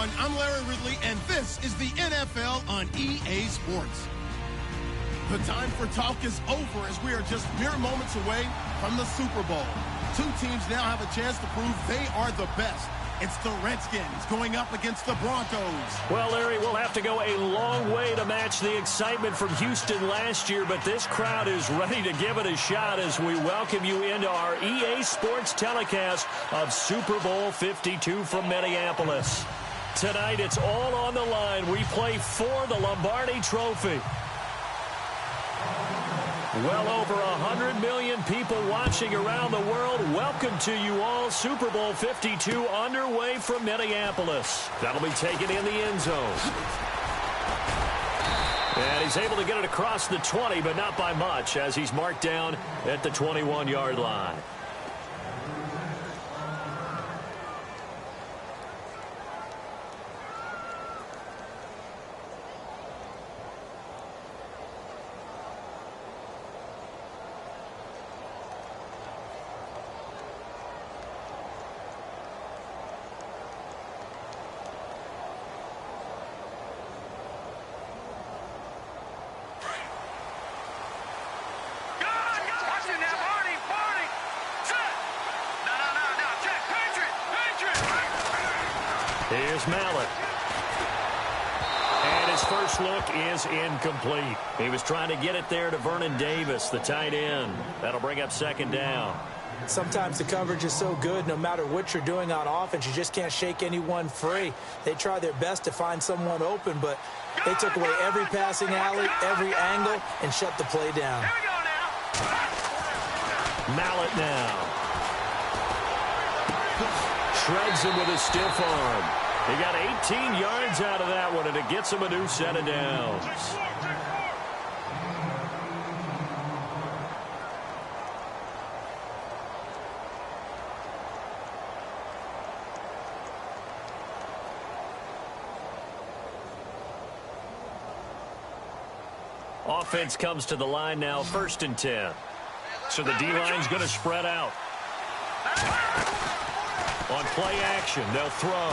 everyone. I'm Larry Ridley, and this is the NFL on EA Sports. The time for talk is over as we are just mere moments away from the Super Bowl. Two teams now have a chance to prove they are the best. It's the Redskins going up against the Broncos. Well, Larry, we'll have to go a long way to match the excitement from Houston last year, but this crowd is ready to give it a shot as we welcome you into our EA Sports telecast of Super Bowl 52 from Minneapolis. Tonight, it's all on the line. We play for the Lombardi Trophy. Well over 100 million people watching around the world. Welcome to you all. Super Bowl 52 underway from Minneapolis. That'll be taken in the end zone. And he's able to get it across the 20, but not by much, as he's marked down at the 21-yard line. Here's Mallett. And his first look is incomplete. He was trying to get it there to Vernon Davis, the tight end. That'll bring up second down. Sometimes the coverage is so good, no matter what you're doing on offense, you just can't shake anyone free. They try their best to find someone open, but they took away every passing alley, every angle, and shut the play down. Here we go now. Mallett now. Shreds him with a stiff arm. He got 18 yards out of that one, and it gets him a new set of downs. Offense comes to the line now, 1st and 10. So the D-line's going to spread out. On play action, they'll throw.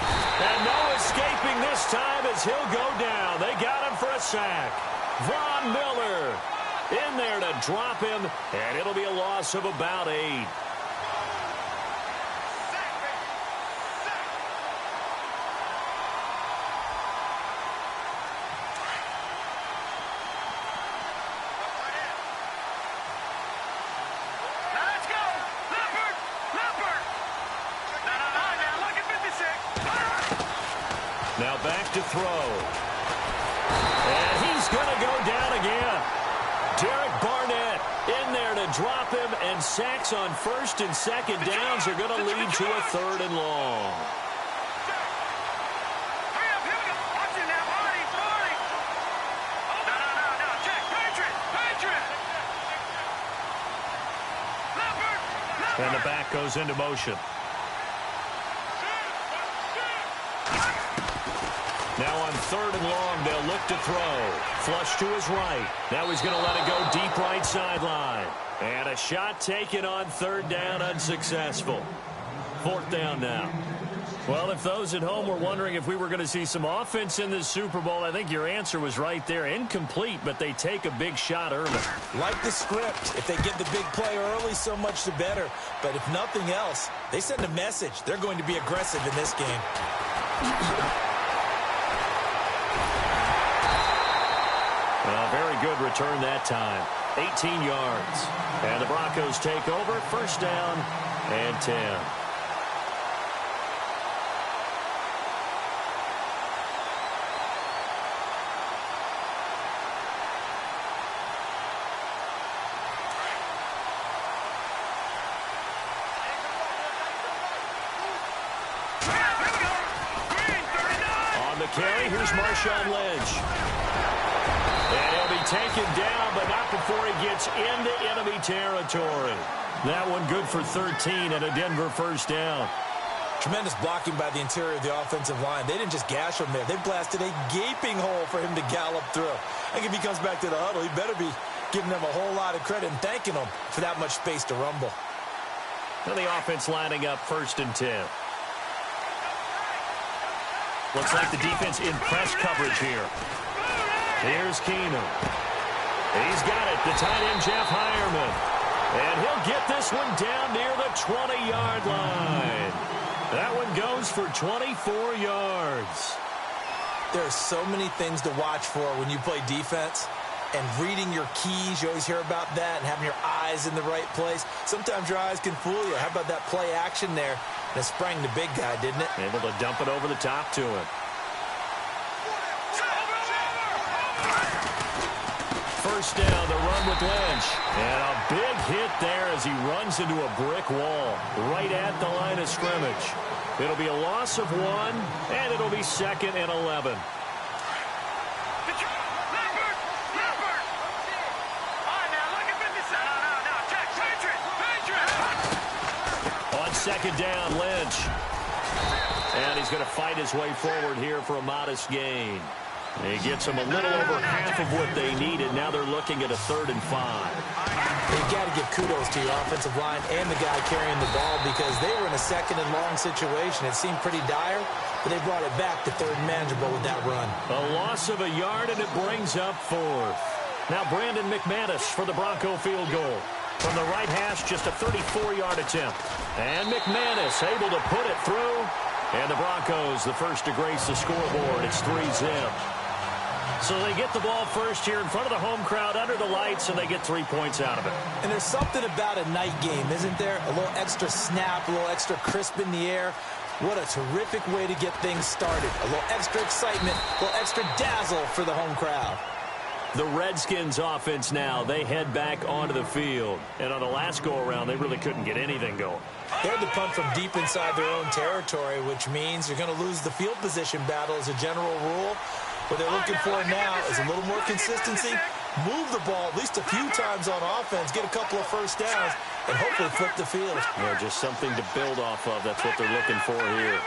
And no escaping this time as he'll go down. They got him for a sack. Von Miller in there to drop him, and it'll be a loss of about 8. Now back to throw. And he's going to go down again. Derek Barnett in there to drop him, and sacks on 1st and 2nd downs are going to lead to a 3rd and long. And the back goes into motion. Now on 3rd and long, they'll look to throw. Flush to his right. Now he's going to let it go deep right sideline. And a shot taken on 3rd down, unsuccessful. 4th down now. Well, if those at home were wondering if we were going to see some offense in this Super Bowl, I think your answer was right there. Incomplete, but they take a big shot early. Like the script. If they get the big play early, so much the better. But if nothing else, they send a message. They're going to be aggressive in this game. Very good return that time. 18 yards. And the Broncos take over. 1st down and 10. On the carry, here's Marshawn Lynch. And he'll be taken down, but not before he gets into enemy territory. That one good for 13 and a Denver 1st down. Tremendous blocking by the interior of the offensive line. They didn't just gash him there. They blasted a gaping hole for him to gallop through. I think if he comes back to the huddle, he better be giving them a whole lot of credit and thanking them for that much space to rumble. And the offense lining up 1st and 10. Looks like the defense in press coverage here. Here's Keenum. He's got it. The tight end, Jeff Hireman. And he'll get this one down near the 20-yard line. That one goes for 24 yards. There are so many things to watch for when you play defense. And reading your keys, you always hear about that, and having your eyes in the right place. Sometimes your eyes can fool you. How about that play action there? And it sprang the big guy, didn't it? Able to dump it over the top to him. First down, the run with Lynch. And a big hit there as he runs into a brick wall right at the line of scrimmage. It'll be a loss of 1, and it'll be 2nd and 11. Second down, Lynch. And he's going to fight his way forward here for a modest gain. He gets them a little over half of what they needed. Now they're looking at a 3rd and 5. You've got to give kudos to your offensive line and the guy carrying the ball because they were in a 2nd and long situation. It seemed pretty dire, but they brought it back to 3rd and manageable with that run. A loss of a yard, and it brings up 4th. Now Brandon McManus for the Bronco field goal. From the right hash, just a 34-yard attempt. And McManus able to put it through. And the Broncos, the first to grace the scoreboard. It's 3-zip. So they get the ball first here in front of the home crowd under the lights, and they get 3 points out of it. And there's something about a night game, isn't there? A little extra snap, a little extra crisp in the air. What a terrific way to get things started. A little extra excitement, a little extra dazzle for the home crowd. The Redskins offense now, they head back onto the field. And on the last go-around, they really couldn't get anything going. They had to punt from deep inside their own territory, which means you're going to lose the field position battle as a general rule. What they're looking for now is a little more consistency, move the ball at least a few times on offense, get a couple of first downs, and hopefully flip the field. Yeah, just something to build off of. That's what they're looking for here.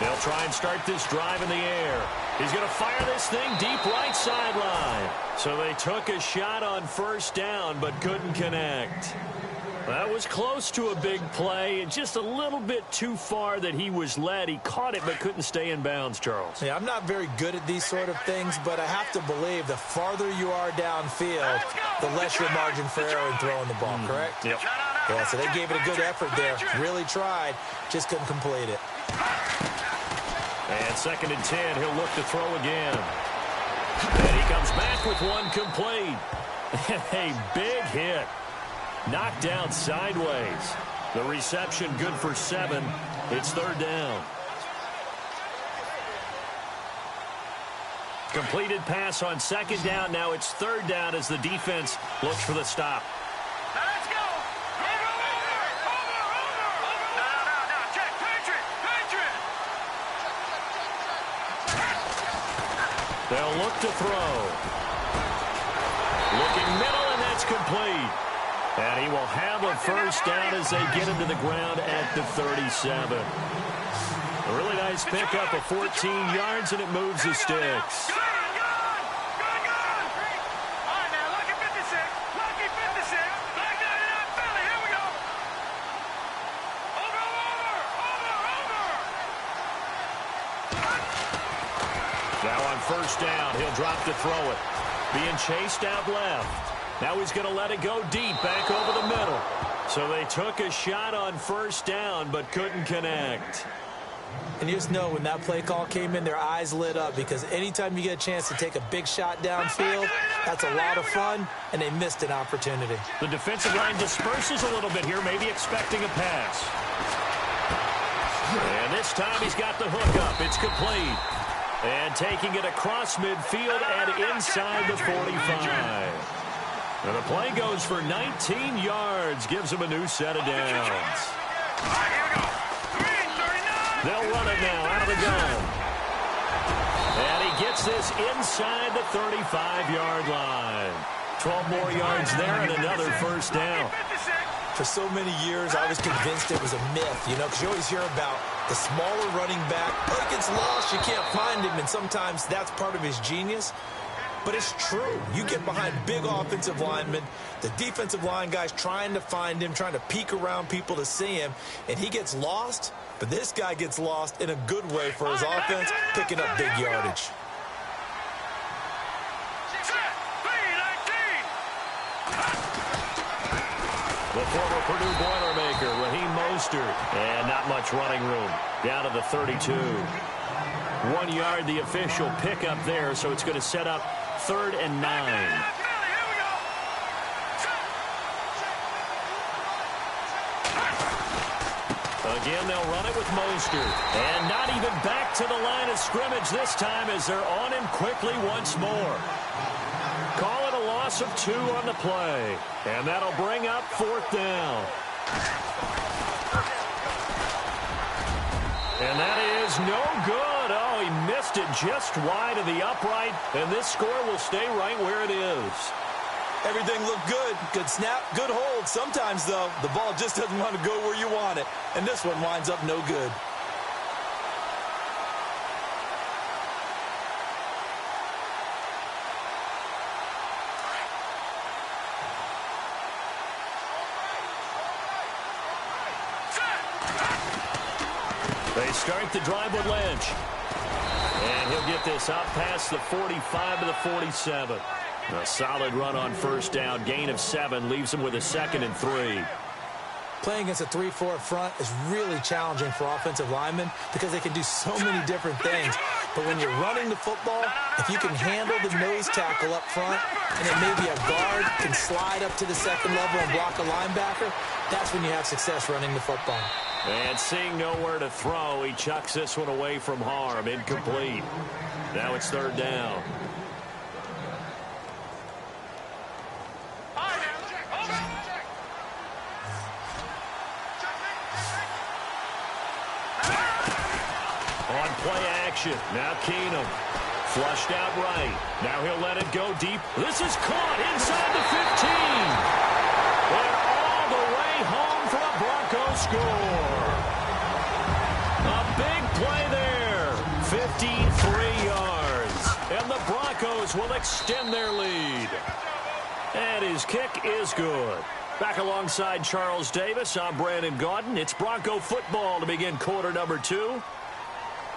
They'll try and start this drive in the air. He's going to fire this thing deep right sideline. So they took a shot on first down but couldn't connect. That was close to a big play and just a little bit too far that he was led. He caught it but couldn't stay in bounds, Charles. Yeah, I'm not very good at these sort of things, but I have to believe the farther you are downfield, the less your margin for error in throwing the ball, correct? Yep. Yeah, so they gave it a good effort there. Really tried, just couldn't complete it. And 2nd and 10, he'll look to throw again. And he comes back with one complete. A big hit. Knocked down sideways. The reception good for 7. It's 3rd down. Completed pass on 2nd down. Now it's 3rd down as the defense looks for the stop. They'll look to throw. Looking middle, and that's complete. And he will have a first down as they get him to the ground at the 37. A really nice pickup of 14 yards, and it moves the sticks. Now on first down, he'll drop to throw it. Being chased out left. Now he's going to let it go deep, back over the middle. So they took a shot on first down, but couldn't connect. And you just know when that play call came in, their eyes lit up because anytime you get a chance to take a big shot downfield, that's a lot of fun, and they missed an opportunity. The defensive line disperses a little bit here, maybe expecting a pass. And this time he's got the hook up. It's complete. And taking it across midfield and inside the 45. And the play goes for 19 yards, gives him a new set of downs. They'll run it now out of the gun. And he gets this inside the 35-yard line. 12 more yards there and another first down. For so many years, I was convinced it was a myth, you know, because you always hear about the smaller running back. Oh, he gets lost, you can't find him, and sometimes that's part of his genius. but it's true. You get behind big offensive linemen, the defensive line guys trying to find him, trying to peek around people to see him, and he gets lost, but this guy gets lost in a good way for his offense, picking up big yardage. The former Purdue Boilermaker, Raheem Mostert, and not much running room. Down to the 32. 1 yard, the official pickup there, so it's going to set up 3rd and 9. Again, they'll run it with Mostert. And not even back to the line of scrimmage this time as they're on him quickly once more. Call it a loss of 2 on the play. And that'll bring up 4th down. And that is no good. Oh, he missed it just wide of the upright. And this score will stay right where it is. Everything looked good. Good snap, good hold. Sometimes, though, the ball just doesn't want to go where you want it. And this one winds up no good. They start the drive with Lynch. And he'll get this out past the 45 to the 47. A solid run on 1st down. Gain of 7 leaves him with a 2nd and 3. Playing against a 3-4 front is really challenging for offensive linemen because they can do so many different things. But when you're running the football, if you can handle the nose tackle up front and then maybe a guard can slide up to the 2nd level and block a linebacker, that's when you have success running the football. And seeing nowhere to throw, he chucks this one away from harm. Incomplete. Now it's 3rd down. On play action. Now Keenum. Flushed out right. Now he'll let it go deep. This is caught inside the 15. And all the way home for a Broncos score. A big play there. 53 yards. And the Broncos will extend their lead. And his kick is good. Back alongside Charles Davis, I'm Brandon Gaudin. It's Bronco football to begin quarter number 2.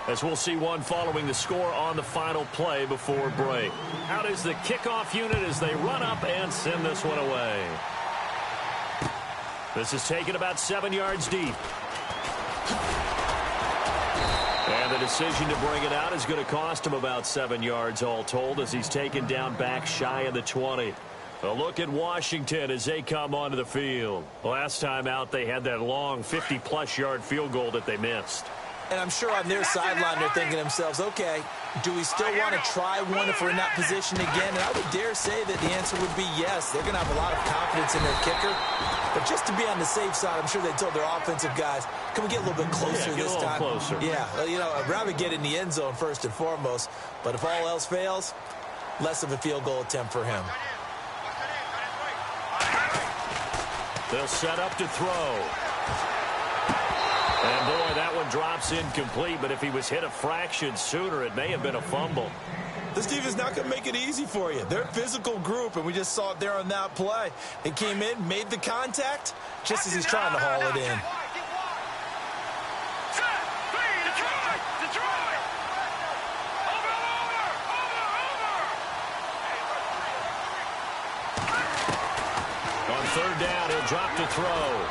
As we'll see one following the score on the final play before break. Out is the kickoff unit as they run up and send this one away. This is taken about 7 yards deep. And the decision to bring it out is going to cost him about 7 yards all told as he's taken down back shy of the 20. A look at Washington as they come onto the field. Last time out, they had that long 50-plus yard field goal that they missed. And I'm sure on their sideline they're thinking to themselves, okay, do we still want to try one if we're in that position again? And I would dare say that the answer would be yes. They're going to have a lot of confidence in their kicker. But just to be on the safe side, I'm sure they told their offensive guys, can we get a little bit closer this time? Closer. Yeah, well, you know, I'd rather get in the end zone first and foremost. But if all else fails, less of a field goal attempt for him. They'll set up to throw. And, boy, that one drops incomplete, but if he was hit a fraction sooner, it may have been a fumble. This defense is not going to make it easy for you. They're a physical group, and we just saw it there on that play. They came in, made the contact, just as he's trying to haul it in. On 3rd down, he'll drop to throw.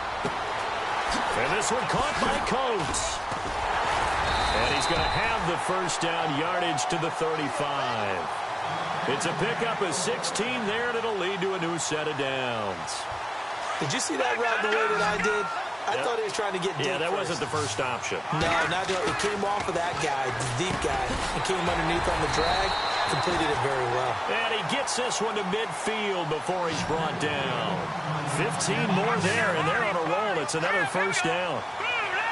And this one caught by Coates. And he's going to have the 1st down yardage to the 35. It's a pickup of 16 there, and it'll lead to a new set of downs. Did you see that route the way that I did? I thought he was trying to get deep. Yeah, that first. wasn't the first option. No, it came off of that guy, the deep guy. It came underneath on the drag, completed it very well. And he gets this one to midfield before he's brought down. 15 more there, and they're on a roll. It's another 1st down.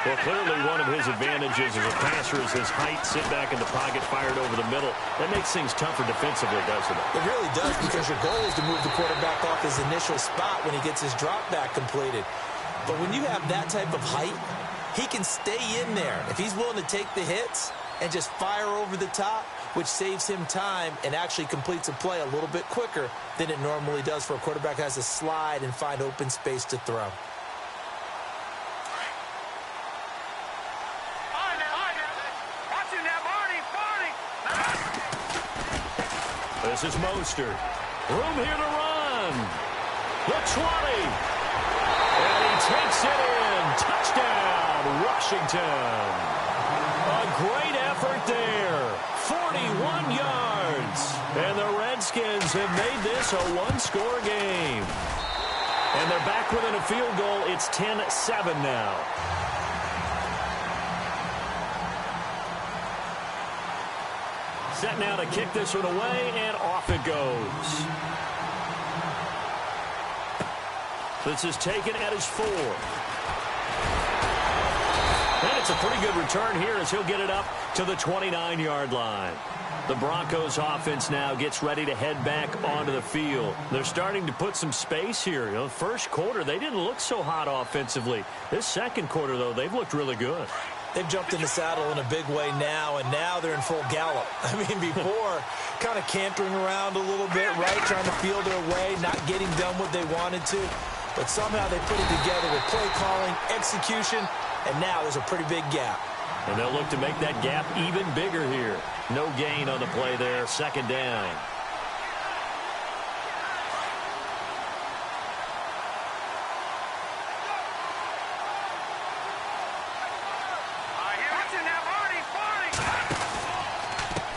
Well, clearly one of his advantages as a passer is his height, sit back in the pocket, fired over the middle. That makes things tougher defensively, doesn't it? It really does, because your goal is to move the quarterback off his initial spot when he gets his drop back completed. But when you have that type of height, he can stay in there. If he's willing to take the hits, and just fire over the top, which saves him time and actually completes a play a little bit quicker than it normally does for a quarterback who has to slide and find open space to throw. This is Mostert. Room here to run. The 20. And he takes it in. Touchdown, Washington. A great effort there. 41 yards. And the Redskins have made this a one-score game. And they're back within a field goal. It's 10-7 now. Set now to kick this one away, and off it goes. This is taken at his 4. And it's a pretty good return here as he'll get it up to the 29-yard line. The Broncos offense now gets ready to head back onto the field. They're starting to put some space here. You know, first quarter, they didn't look so hot offensively. This second quarter, though, they've looked really good. They've jumped in the saddle in a big way now, and now they're in full gallop. I mean, before, kind of cantering around a little bit, right, trying to feel their way, not getting done what they wanted to. But somehow they put it together with play calling, execution, and now there's a pretty big gap. And they'll look to make that gap even bigger here. No gain on the play there, second down.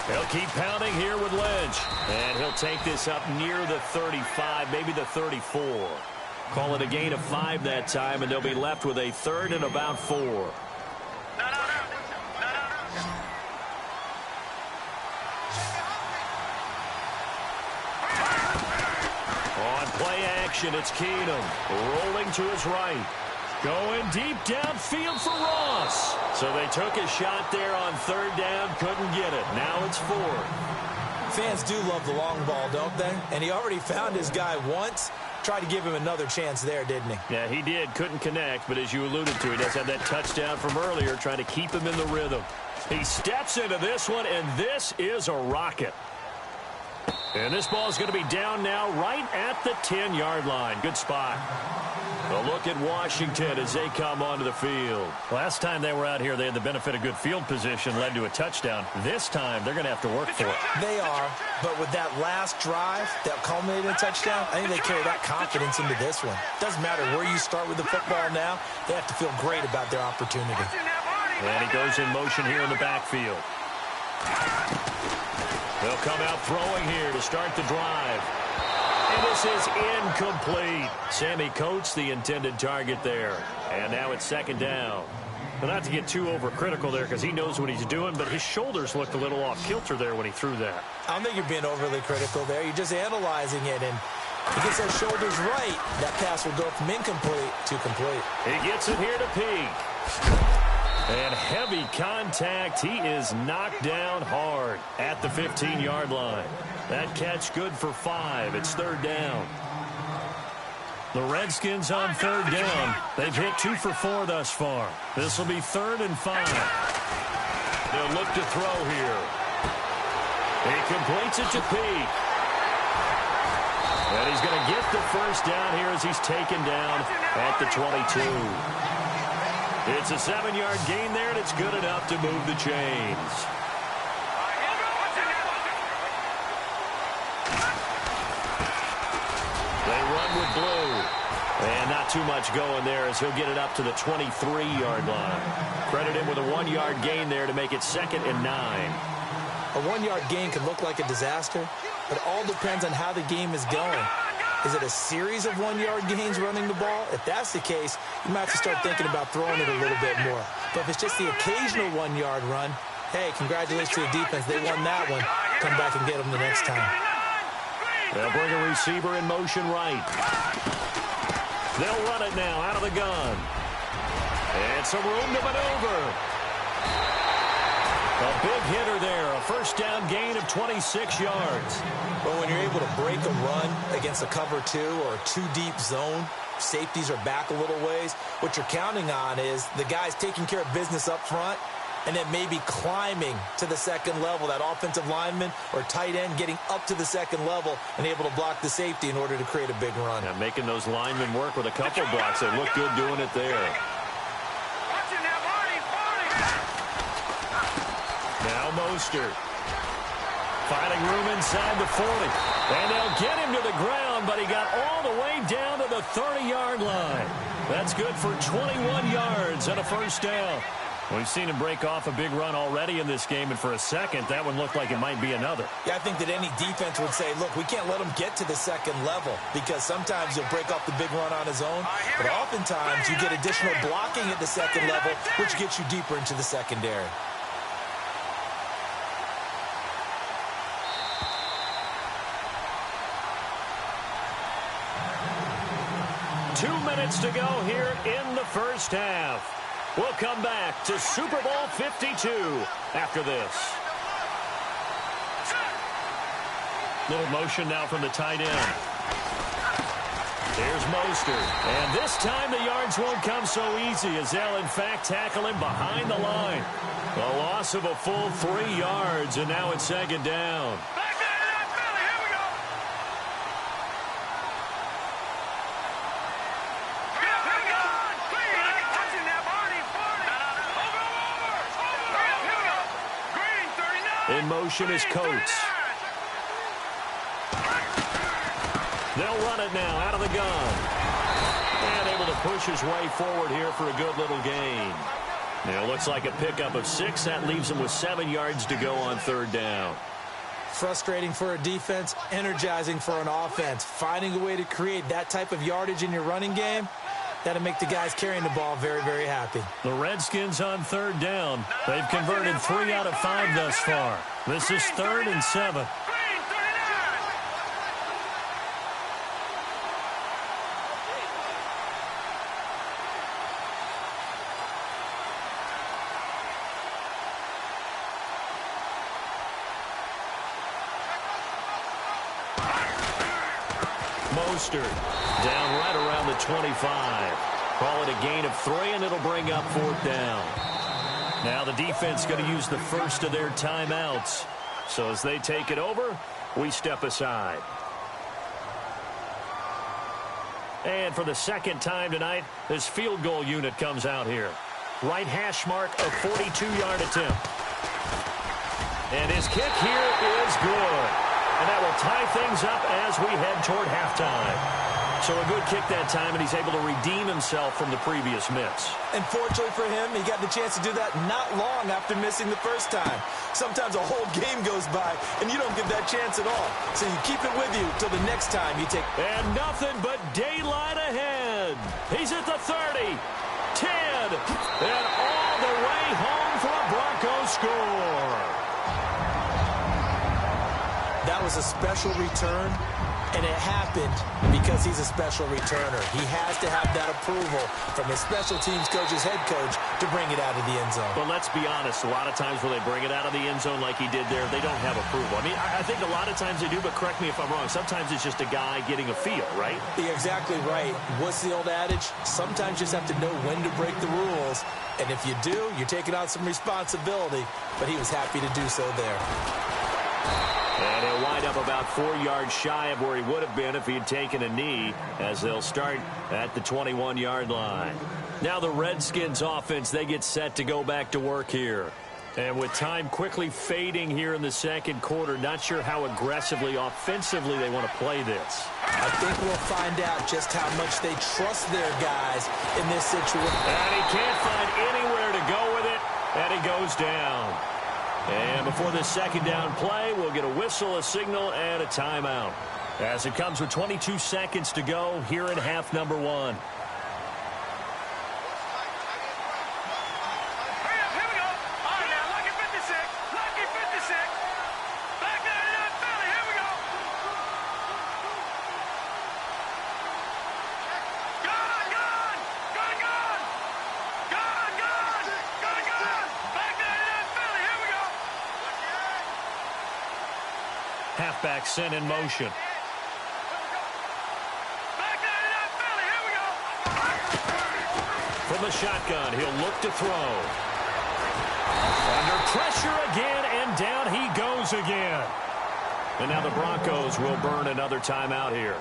He'll keep pounding here with Lynch. And he'll take this up near the 35, maybe the 34. Call it a gain of 5 that time, and they'll be left with a third and about 4. On play action, it's Keenum rolling to his right. Going deep downfield for Ross. So they took a shot there on third down, couldn't get it. Now it's 4. Fans do love the long ball, don't they? And he already found his guy once. Tried to give him another chance there, didn't he? Yeah, he did. Couldn't connect, but as you alluded to, he does have that touchdown from earlier, trying to keep him in the rhythm. He steps into this one, and this is a rocket. And this ball is going to be down now right at the 10-yard line. Good spot. A look at Washington as they come onto the field. Last time they were out here, they had the benefit of good field position, led to a touchdown. This time, they're going to have to work for it. They are, but with that last drive that culminated in a touchdown, I think they carry that confidence into this one. Doesn't matter where you start with the football now, they have to feel great about their opportunity. And he goes in motion here in the backfield. They'll come out throwing here to start the drive. And this is incomplete. Sammy Coates, the intended target there. And now it's second down. But not to get too overcritical there because he knows what he's doing, but his shoulders looked a little off kilter there when he threw that. I don't think you're being overly critical there. You're just analyzing it, and he gets those shoulders right. That pass will go from incomplete to complete. He gets it here to Peak. And heavy contact. He is knocked down hard at the 15-yard line. That catch good for 5. It's third down. The Redskins on third down. They've hit 2 for 4 thus far. This will be 3rd and 5. They'll look to throw here. He completes it to Peak. And he's going to get the first down here as he's taken down at the 22. It's a 7-yard gain there, and it's good enough to move the chains. They run with blue. And not too much going there as he'll get it up to the 23-yard line. Credit him with a 1-yard gain there to make it 2nd and 9. A 1-yard gain can look like a disaster, but it all depends on how the game is going. Is it a series of 1-yard gains running the ball? If that's the case, you might have to start thinking about throwing it a little bit more. But if it's just the occasional 1-yard run, hey, congratulations to the defense. They won that one. Come back and get them the next time. They'll bring a receiver in motion right. They'll run it now out of the gun. And some room to maneuver. A big hitter there, a first down gain of 26 yards. But when you're able to break a run against a cover 2 or a 2-deep zone, safeties are back a little ways. What you're counting on is the guys taking care of business up front, and then maybe climbing to the second level. That offensive lineman or tight end getting up to the second level and able to block the safety in order to create a big run. Yeah, making those linemen work with a couple blocks. They look good doing it there. Now Mostert. Finding room inside the 40. And they'll get him to the ground, but he got all the way down to the 30-yard line. That's good for 21 yards and a first down. We've seen him break off a big run already in this game, and for a second, that one looked like it might be another. Yeah, I think that any defense would say, look, we can't let him get to the second level because sometimes he'll break off the big run on his own, but oftentimes you get additional blocking at the second level, which gets you deeper into the secondary. Minutes to go here in the first half. We'll come back to Super Bowl 52 after this. Little motion now from the tight end. Here's Mostert. And this time the yards won't come so easy as they'll in fact tackle him behind the line. A loss of a full 3 yards, and now it's second down. In motion is Coates. They'll run it now out of the gun. And able to push his way forward here for a good little gain. Now, looks like a pickup of 6. That leaves him with 7 yards to go on third down. Frustrating for a defense, energizing for an offense. Finding a way to create that type of yardage in your running game, that'll make the guys carrying the ball very, very happy. The Redskins on third down. They've converted 3 out of 5 thus far. This is 3rd and 7. Mostert down right around the 25. Call it a gain of 3, and it'll bring up 4th down. Now the defense going to use the first of their timeouts. So as they take it over, we step aside. And for the second time tonight, this field goal unit comes out here. Right hash mark, a 42-yard attempt. And his kick here is good. And that will tie things up as we head toward halftime. So a good kick that time, and he's able to redeem himself from the previous miss. And fortunately for him, he got the chance to do that not long after missing the first time. Sometimes a whole game goes by, and you don't get that chance at all. So you keep it with you till the next time you take... And nothing but daylight ahead. He's at the 30, 10, and all the way home for a Broncos score. That was a special return, and it happened because he's a special returner. He has to have that approval from his special teams coach's head coach to bring it out of the end zone. But let's be honest, a lot of times when they bring it out of the end zone like he did there, they don't have approval. I mean, I think a lot of times they do, but correct me if I'm wrong. Sometimes it's just a guy getting a feel, right? You're exactly right. What's the old adage? Sometimes you just have to know when to break the rules. And if you do, you're taking on some responsibility. But he was happy to do so there. And he'll wind up about 4 yards shy of where he would have been if he had taken a knee, as they'll start at the 21-yard line. Now the Redskins offense, they get set to go back to work here. And with time quickly fading here in the second quarter, not sure how aggressively, offensively they want to play this. I think we'll find out just how much they trust their guys in this situation. And he can't find anywhere to go with it, and he goes down. And before this second down play, we'll get a whistle, a signal, and a timeout. As it comes with 22 seconds to go here in half number 1. Halfback sent in motion. From the shotgun, he'll look to throw. Under pressure again, and down he goes again. And now the Broncos will burn another timeout here.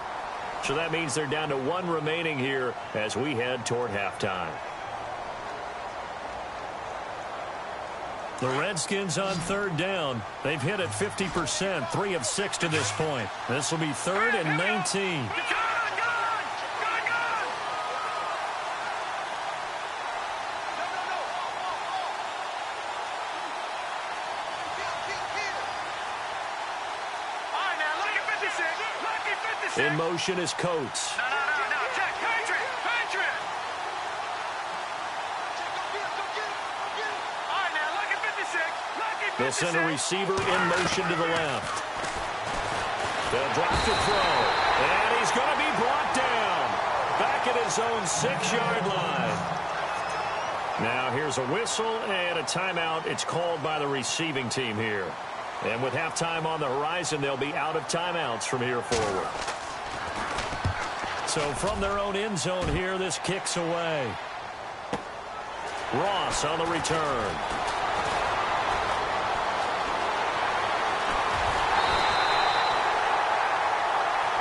So that means they're down to one remaining here as we head toward halftime. The Redskins on third down. They've hit it 50%, 3 of 6 to this point. This will be 3rd and 19. In motion is Coates. They'll send a receiver in motion to the left. They'll drop to throw. And he's going to be brought down. Back at his own 6-yard line. Now here's a whistle and a timeout. It's called by the receiving team here. And with halftime on the horizon, they'll be out of timeouts from here forward. So from their own end zone here, this kicks away. Ross on the return.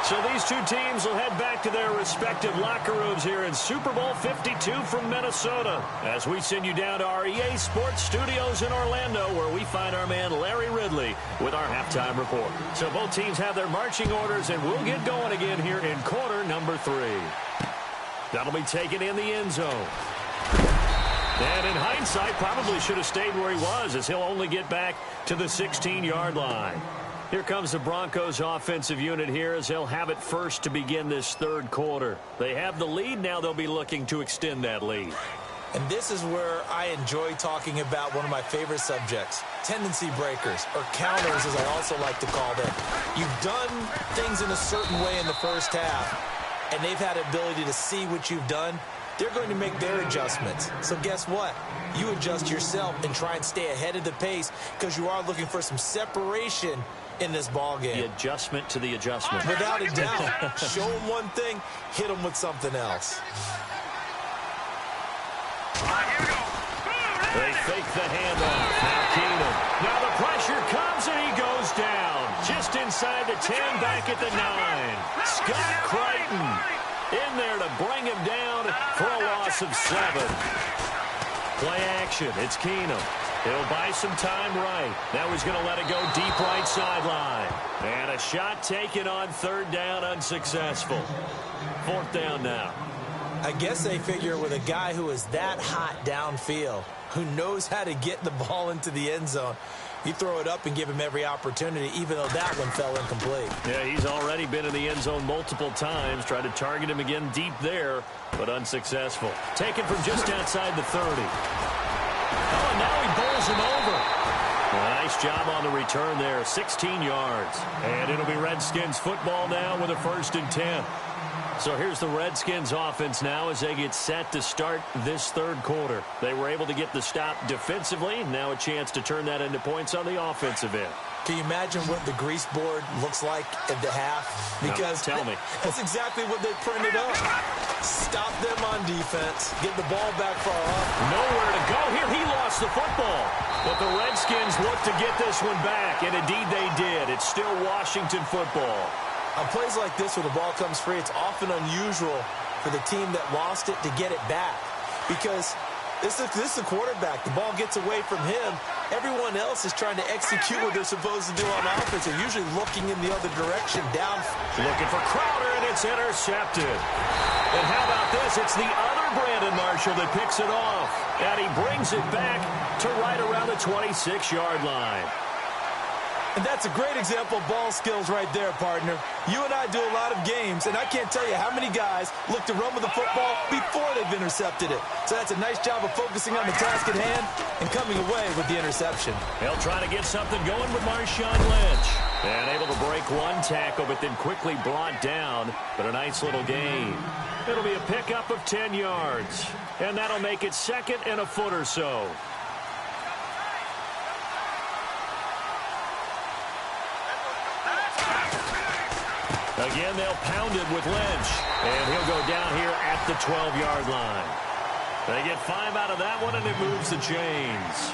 So these two teams will head back to their respective locker rooms here in Super Bowl 52 from Minnesota as we send you down to our EA Sports Studios in Orlando where we find our man Larry Ridley with our halftime report. So both teams have their marching orders and we'll get going again here in quarter number 3. That'll be taken in the end zone. And in hindsight, probably should have stayed where he was as he'll only get back to the 16-yard line. Here comes the Broncos offensive unit here as they'll have it first to begin this third quarter. They have the lead. Now they'll be looking to extend that lead. And this is where I enjoy talking about one of my favorite subjects, tendency breakers, or counters as I also like to call them. You've done things in a certain way in the first half, and they've had the ability to see what you've done. They're going to make their adjustments. So guess what? You adjust yourself and try and stay ahead of the pace because you are looking for some separation in this ball game. The adjustment to the adjustment. Without a doubt. Show them one thing, hit them with something else. They fake the handoff. Now Keenum. Now the pressure comes and he goes down. Just inside the 10, back at the 9. Scott Crichton in there to bring him down for a loss of 7. Play action. It's Keenum. He'll buy some time right. Now he's going to let it go deep right sideline. And a shot taken on third down, unsuccessful. 4th down now. I guess they figure with a guy who is that hot downfield, who knows how to get the ball into the end zone, you throw it up and give him every opportunity, even though that one fell incomplete. Yeah, he's already been in the end zone multiple times. Tried to target him again deep there, but unsuccessful. Taken from just outside the 30. Oh, and now he bowls him over. Well, nice job on the return there, 16 yards. And it'll be Redskins football now with a 1st and 10. So here's the Redskins offense now as they get set to start this third quarter. They were able to get the stop defensively. Now a chance to turn that into points on the offensive end. Can you imagine what the grease board looks like at the half? Because no, tell me. That's exactly what they printed up. Stop them on defense. Get the ball back far off. Nowhere to go here. He lost the football. But the Redskins look to get this one back, and indeed they did. It's still Washington football. On plays like this where the ball comes free, it's often unusual for the team that lost it to get it back. Because this is the quarterback. The ball gets away from him. Everyone else is trying to execute what they're supposed to do on offense. They're usually looking in the other direction, down. Looking for Crowder, and it's intercepted. And how about this? It's the other Brandon Marshall that picks it off. And he brings it back to right around the 26-yard line. And that's a great example of ball skills right there, partner. You and I do a lot of games, and I can't tell you how many guys look to run with the football before they've intercepted it. So that's a nice job of focusing on the task at hand and coming away with the interception. They'll try to get something going with Marshawn Lynch. And able to break one tackle, but then quickly brought down. But a nice little gain. It'll be a pickup of 10 yards. And that'll make it 2nd and a foot or so. Again, they'll pound it with Lynch. And he'll go down here at the 12-yard line. They get 5 out of that one, and it moves the chains.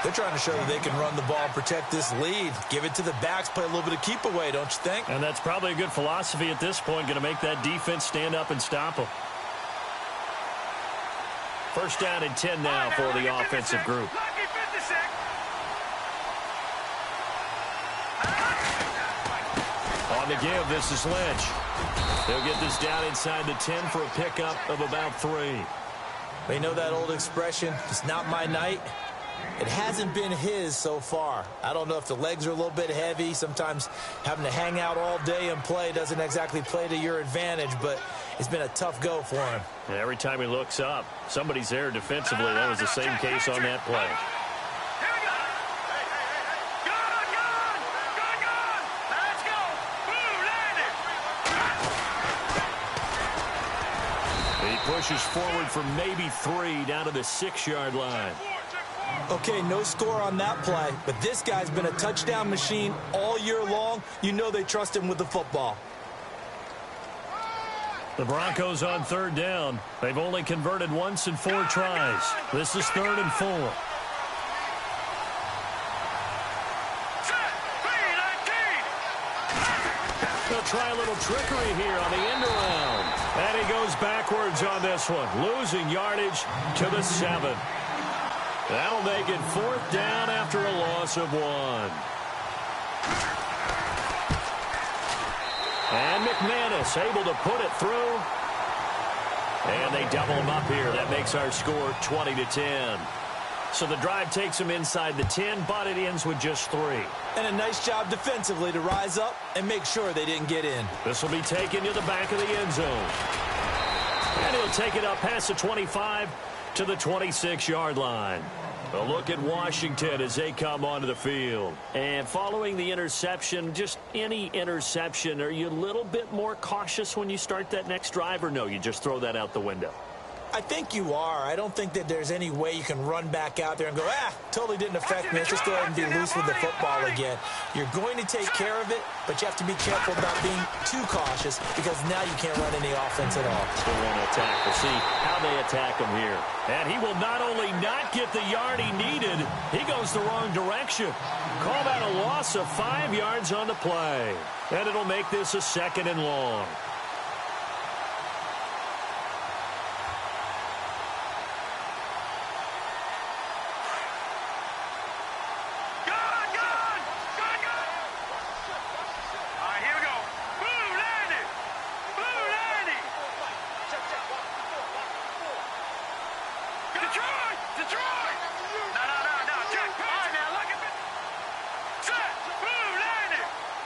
They're trying to show that they can run the ball and protect this lead. Give it to the backs, play a little bit of keep away, don't you think? And that's probably a good philosophy at this point, going to make that defense stand up and stop them. First down and 10 now for the offensive group. On the give, this is Lynch. They'll get this down inside the 10 for a pickup of about 3. They know that old expression, it's not my night. It hasn't been his so far. I don't know if the legs are a little bit heavy. Sometimes having to hang out all day and play doesn't exactly play to your advantage, but it's been a tough go for him. And every time he looks up, somebody's there defensively. That was the same case on that play. He pushes forward for maybe 3 down to the 6-yard line. Okay, no score on that play, but this guy's been a touchdown machine all year long. You know they trust him with the football. The Broncos on 3rd down. They've only converted once in 4 tries. This is 3rd and 4. They'll try a little trickery here on the end around. And he goes backwards on this one, losing yardage to the 7. That'll make it 4th down after a loss of 1. And McManus able to put it through. And they double him up here. That makes our score 20-10. So the drive takes him inside the 10, but it ends with just 3. And a nice job defensively to rise up and make sure they didn't get in. This will be taken to the back of the end zone. And he'll take it up past the 25 to the 26-yard line. A look at Washington as they come onto the field. And following the interception, just any interception, are you a little bit more cautious when you start that next drive, or no, you just throw that out the window? I think you are. I don't think that there's any way you can run back out there and go, totally didn't affect me. Let's just go ahead and be loose with the football again. You're going to take care of it, but you have to be careful about being too cautious because now you can't run any offense at all. Still want to attack. We'll see how they attack him here. And he will not only not get the yard he needed, he goes the wrong direction. Call that a loss of 5 yards on the play. And it'll make this a 2nd and long.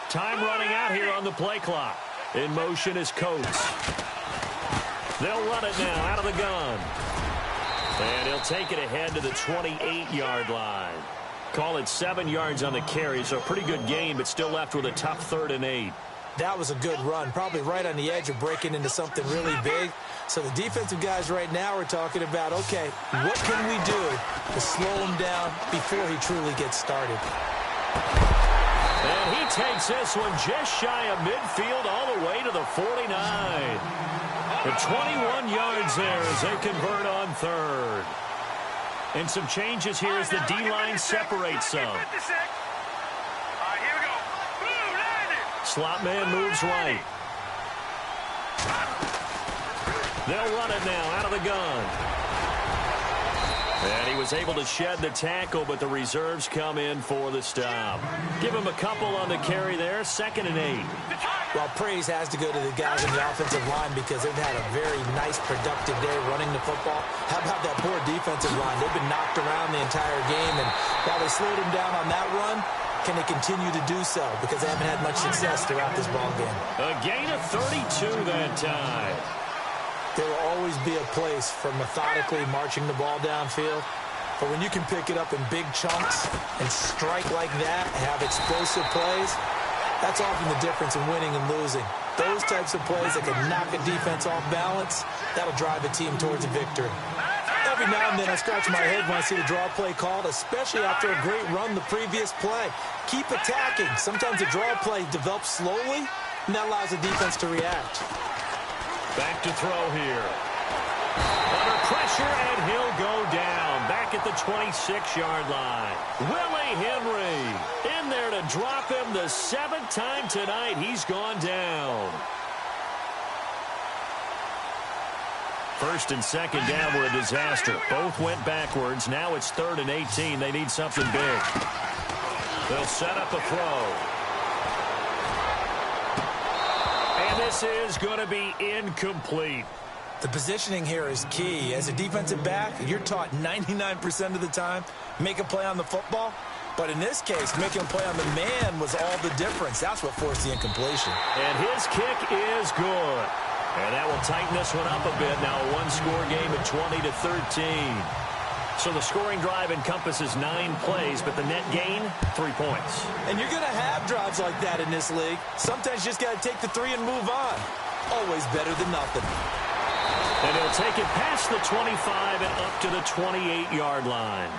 Time running out here on the play clock. In motion is Coates. They'll run it now out of the gun. And he'll take it ahead to the 28-yard line. Call it 7 yards on the carry, so a pretty good gain, but still left with a tough 3rd and 8. That was a good run, probably right on the edge of breaking into something really big. So the defensive guys right now are talking about, okay, what can we do to slow him down before he truly gets started? And he takes this one just shy of midfield all the way to the 49. The 21 yards there as they convert on 3rd. And some changes here as the D-line separates some. Slot man moves right. They'll run it now out of the gun. And he was able to shed the tackle, but the reserves come in for the stop. Give him a couple on the carry there, 2nd and 8. Well, praise has to go to the guys in the offensive line because they've had a very nice, productive day running the football. How about that poor defensive line? They've been knocked around the entire game, and while they slowed him down on that run, can they continue to do so? Because they haven't had much success throughout this ball game. A gain of 32 that time. There will always be a place for methodically marching the ball downfield. But when you can pick it up in big chunks and strike like that, have explosive plays, that's often the difference in winning and losing. Those types of plays that can knock a defense off balance, that'll drive a team towards a victory. Every now and then I scratch my head when I see the draw play called, especially after a great run the previous play. Keep attacking. Sometimes the draw play develops slowly, and that allows the defense to react. Back to throw here. Under pressure, and he'll go down. Back at the 26-yard line. Willie Henry in there to drop him the 7th time tonight. He's gone down. First and second down were a disaster. Both went backwards. Now it's 3rd and 18. They need something big. They'll set up a throw. And this is going to be incomplete. The positioning here is key. As a defensive back, you're taught 99% of the time, make a play on the football. But in this case, making a play on the man was all the difference. That's what forced the incompletion. And his kick is good. And that will tighten this one up a bit. Now a one-score game at 20-13. So the scoring drive encompasses 9 plays, but the net gain, 3 points. And you're going to have drives like that in this league. Sometimes you just got to take the 3 and move on. Always better than nothing. And he'll take it past the 25 and up to the 28-yard line.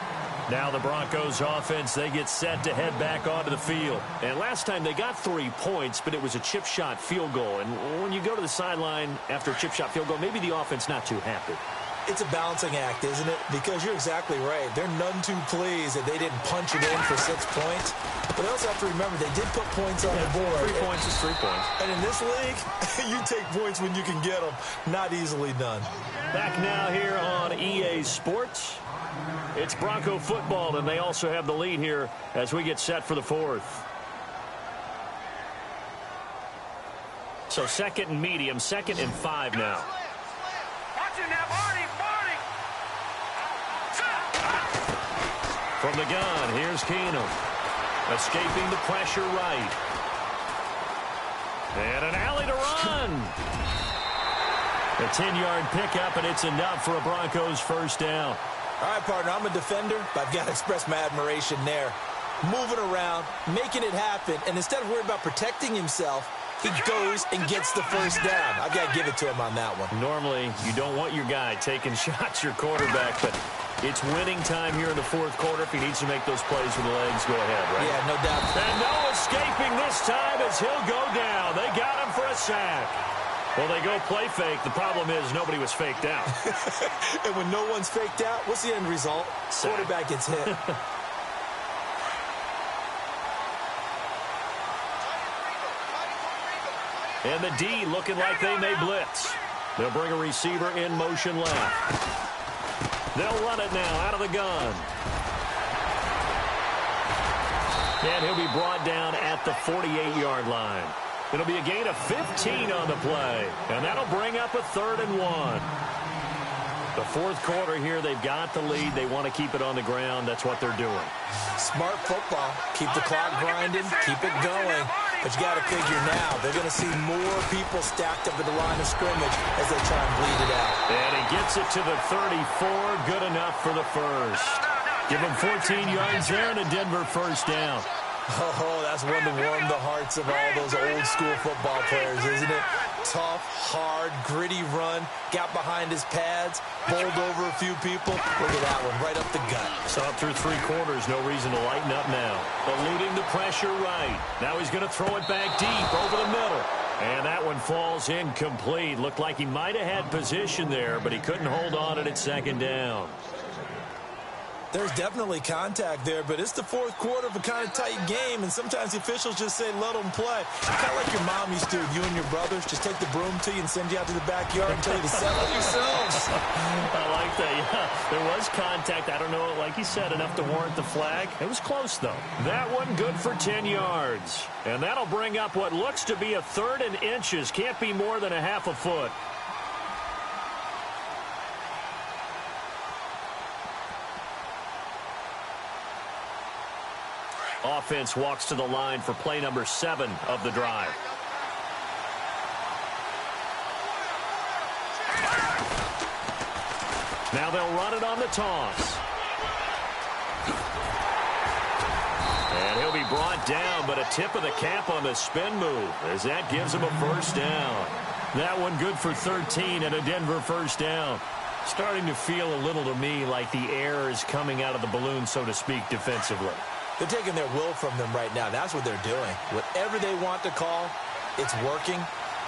Now the Broncos offense, they get set to head back onto the field. And last time they got 3 points, but it was a chip shot field goal. And when you go to the sideline after a chip shot field goal, maybe the offense not too happy. It's a balancing act, isn't it? Because you're exactly right. They're none too pleased that they didn't punch it in for 6 points. But they also have to remember they did put points on the board. 3 points is 3 points. And in this league, you take points when you can get them. Not easily done. Back now here on EA Sports. It's Bronco football, and they also have the lead here as we get set for the 4th. So 2nd and medium, 2nd and 5 now. From the gun, here's Keenum. Escaping the pressure right. And an alley to run. A 10-yard pickup, and it's enough for a Broncos first down. All right, partner, I'm a defender, but I've got to express my admiration there. Moving around, making it happen, and instead of worrying about protecting himself, he goes and gets the first down. I've got to give it to him on that one. Normally, you don't want your guy taking shots, your quarterback, but it's winning time here in the 4th quarter. If he needs to make those plays with the legs, go ahead, right? Yeah, no doubt. And no escaping this time as he'll go down. They got him for a sack. Well, they go play fake. The problem is nobody was faked out. And when no one's faked out, what's the end result? Sack. Quarterback gets hit. And the D looking like they may blitz. They'll bring a receiver in motion left. They'll run it now out of the gun. And he'll be brought down at the 48-yard line. It'll be a gain of 15 on the play. And that'll bring up a 3rd and 1. The 4th quarter here, they've got the lead. They want to keep it on the ground. That's what they're doing. Smart football. Keep the clock grinding. Keep it going. But you got to figure now, they're going to see more people stacked up at the line of scrimmage as they try and bleed it out. And he gets it to the 34. Good enough for the first. Give him 14 yards there and a Denver first down. Oh, that's one to warm the hearts of all those old-school football players, isn't it? Tough, hard, gritty run. Got behind his pads, bowled over a few people. Look at that one, right up the gut. So up through 3 quarters, no reason to lighten up now. Eluding the pressure right. Now he's going to throw it back deep over the middle. And that one falls incomplete. Looked like he might have had position there, but he couldn't hold on it at 2nd down. There's definitely contact there, but it's the 4th quarter of a kind of tight game, and sometimes the officials just say, let them play. Kind of like your mom used to, you and your brothers, just take the broom to you and send you out to the backyard and tell you to settle yourselves. I like that, yeah. There was contact. I don't know, like you said, enough to warrant the flag. It was close, though. That one good for 10 yards. And that'll bring up what looks to be a 3rd and inches. Can't be more than a half a foot. Offense walks to the line for play number 7 of the drive. Now they'll run it on the toss. And he'll be brought down, but a tip of the cap on the spin move as that gives him a first down. That one good for 13 and a Denver first down. Starting to feel a little to me like the air is coming out of the balloon, so to speak, defensively. They're taking their will from them right now. That's what they're doing. Whatever they want to call, it's working.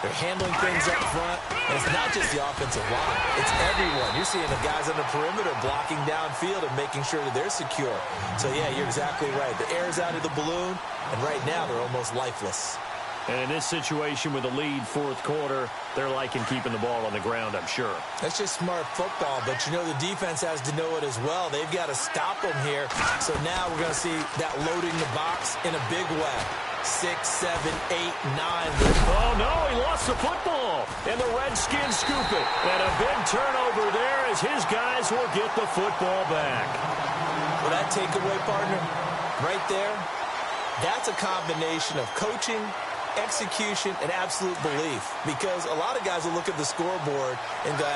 They're handling things up front. And it's not just the offensive line. It's everyone. You're seeing the guys on the perimeter blocking downfield and making sure that they're secure. So, yeah, you're exactly right. The air's out of the balloon, and right now they're almost lifeless. And in this situation with a lead fourth quarter, they're liking keeping the ball on the ground, I'm sure. That's just smart football, but you know the defense has to know it as well. They've got to stop them here. So now we're going to see that loading the box in a big way. 6, 7, 8, 9. Oh, no, he lost the football. And the Redskins scoop it. And a big turnover there as his guys will get the football back. Well, that takeaway, partner, right there, that's a combination of coaching, execution, and absolute belief, because a lot of guys will look at the scoreboard and go,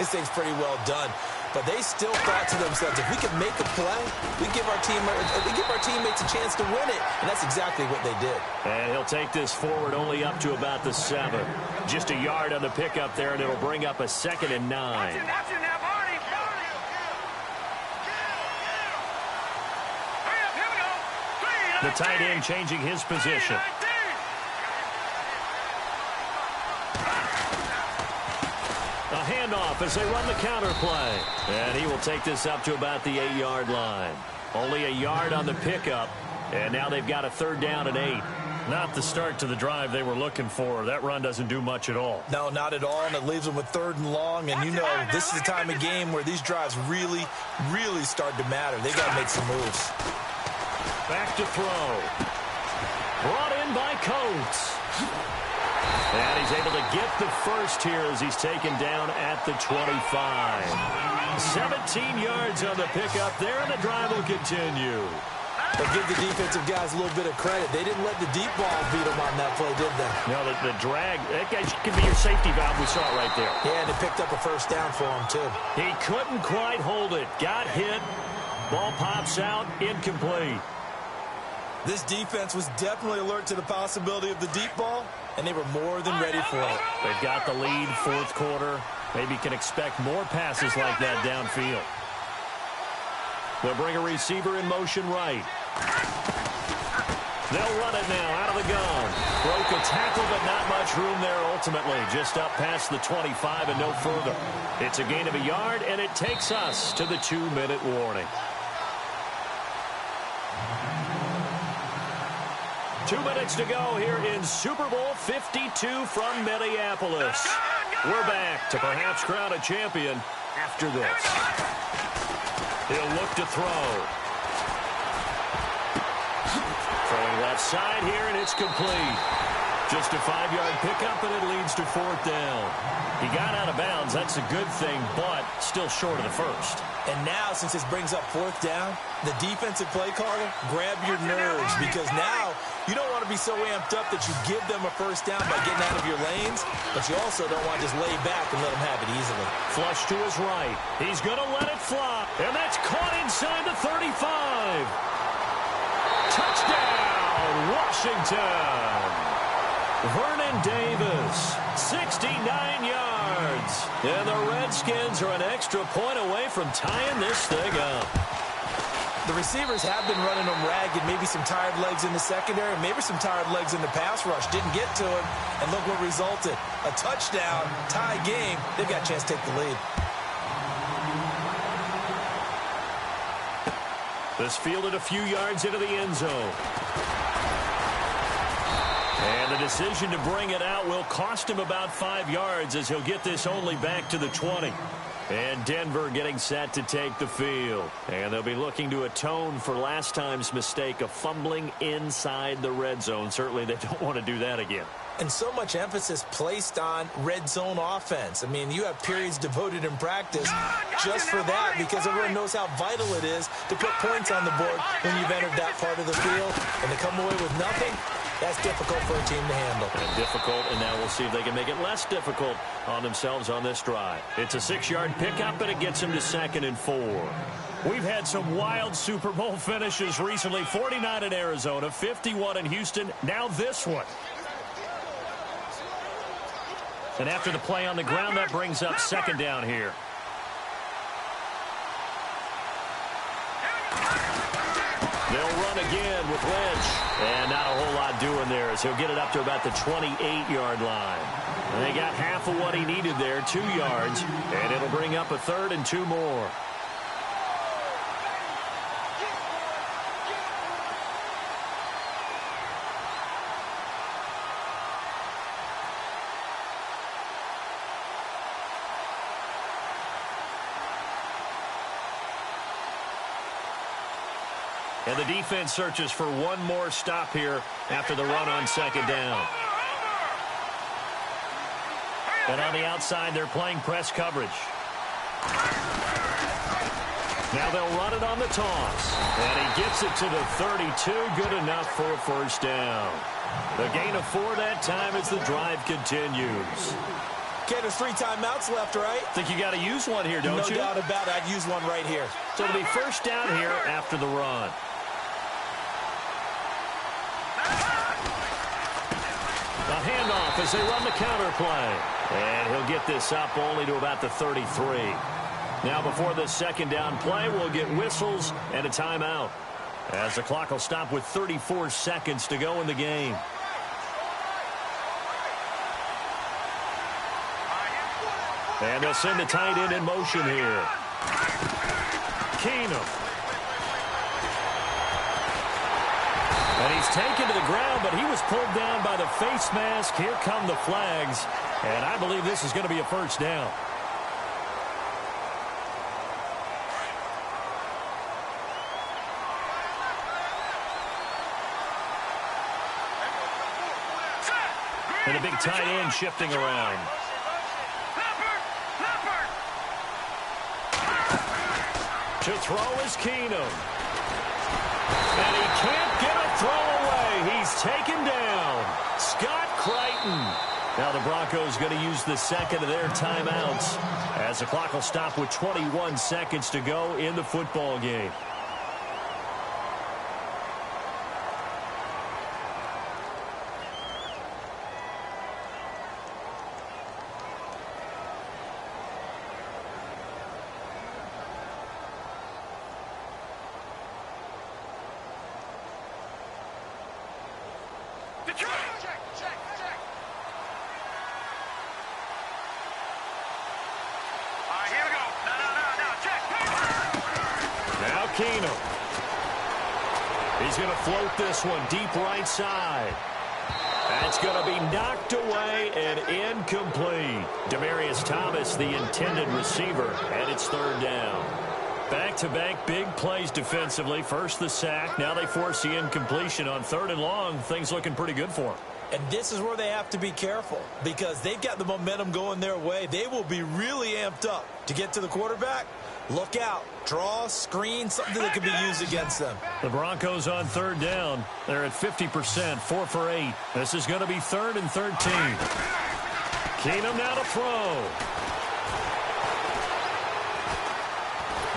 this thing's pretty well done. But they still thought to themselves, if we could make a play, we give our teammates a chance to win it. And that's exactly what they did. And he'll take this forward only up to about the 7. Just a yard on the pickup there, and it'll bring up a 2nd and 9. The tight end changing his position. A handoff as they run the counter play. And he will take this up to about the 8-yard line. Only a yard on the pickup. And now they've got a 3rd down and 8. Not the start to the drive they were looking for. That run doesn't do much at all. No, not at all. And it leaves them with 3rd and long. And you know, this is the time of game where these drives really, really start to matter. They've got to make some moves. Back to throw. Brought in by Coates. And he's able to get the first here as he's taken down at the 25. 17 yards on the pickup there, and the drive will continue. But give the defensive guys a little bit of credit. They didn't let the deep ball beat them on that play, did they? No, the drag, that could be your safety valve. We saw it right there. Yeah, and it picked up a first down for him, too. He couldn't quite hold it. Got hit. Ball pops out. Incomplete. This defense was definitely alert to the possibility of the deep ball, and they were more than ready for it. They've got the lead, fourth quarter. Maybe can expect more passes like that downfield. They'll bring a receiver in motion right. They'll run it now out of the gun. Broke a tackle, but not much room there ultimately. Just up past the 25 and no further. It's a gain of a yard, and it takes us to the 2-minute warning. 2 minutes to go here in Super Bowl 52 from Minneapolis. We're back to perhaps crown a champion after this. He'll look to throw. Throwing left side here, and it's complete. Just a 5-yard pickup, and it leads to 4th down. He got out of bounds. That's a good thing, but still short of the first. And now, since this brings up 4th down, the defensive play caller, grab your nerves, because now you don't want to be so amped up that you give them a first down by getting out of your lanes, but you also don't want to just lay back and let them have it easily. Flush to his right. He's going to let it fly, and that's caught inside the 35. Touchdown, Washington. Vernon Davis, 69 yards. And the Redskins are an extra point away from tying this thing up. The receivers have been running them ragged. Maybe some tired legs in the secondary, maybe some tired legs in the pass rush. Didn't get to him, and look what resulted. A touchdown, tie game. They've got a chance to take the lead. This fielded a few yards into the end zone. And the decision to bring it out will cost him about 5 yards as he'll get this only back to the 20. And Denver getting set to take the field. And they'll be looking to atone for last time's mistake of fumbling inside the red zone. Certainly they don't want to do that again. And so much emphasis placed on red zone offense. I mean, you have periods devoted in practice just for that, because everyone knows how vital it is to put points on the board when you've entered that part of the field. And to come away with nothing, that's difficult for a team to handle. And difficult, and now we'll see if they can make it less difficult on themselves on this drive. It's a 6-yard pickup, and it gets them to 2nd and 4. We've had some wild Super Bowl finishes recently. 49 in Arizona, 51 in Houston, now this one. And after the play on the ground, that brings up 2nd down here. They'll run again with Lynch. And not a whole lot job doing there as he'll get it up to about the 28-yard line. And they got half of what he needed there, 2 yards, and it'll bring up a 3rd and 2 more. And the defense searches for one more stop here after the run on 2nd down. And on the outside, they're playing press coverage. Now they'll run it on the toss. And he gets it to the 32. Good enough for a 1st down. The gain of 4 that time as the drive continues. Okay, there's 3 timeouts left, right? Think you got to use one here, don't you? No doubt about it. I'd use one right here. So it'll be 1st down here after the run. A handoff as they run the counter play. And he'll get this up only to about the 33. Now before the 2nd down play, we'll get whistles and a timeout, as the clock will stop with 34 seconds to go in the game. And they'll send the tight end in motion here. Keenum. And he's taken to the ground, but he was pulled down by the face mask. Here come the flags. And I believe this is going to be a 1st down. And a big tight end shifting around. To throw is Keenum. And he can't get a throw away. He's taken down. Scott Crichton. Now the Broncos going to use the 2nd of their timeouts as the clock will stop with 21 seconds to go in the football game. Keenum. He's going to float this one deep right side. That's going to be knocked away and incomplete. Demaryius Thomas, the intended receiver, and it's 3rd down. Back-to-back big plays defensively. First the sack. Now they force the incompletion on 3rd and long. Things looking pretty good for them. And this is where they have to be careful because they've got the momentum going their way. They will be really amped up to get to the quarterback. Look out. Draw, screen, something that could be used against them. The Broncos on 3rd down. They're at 50%, 4 for 8. This is going to be 3rd and 13. Keenum now to throw.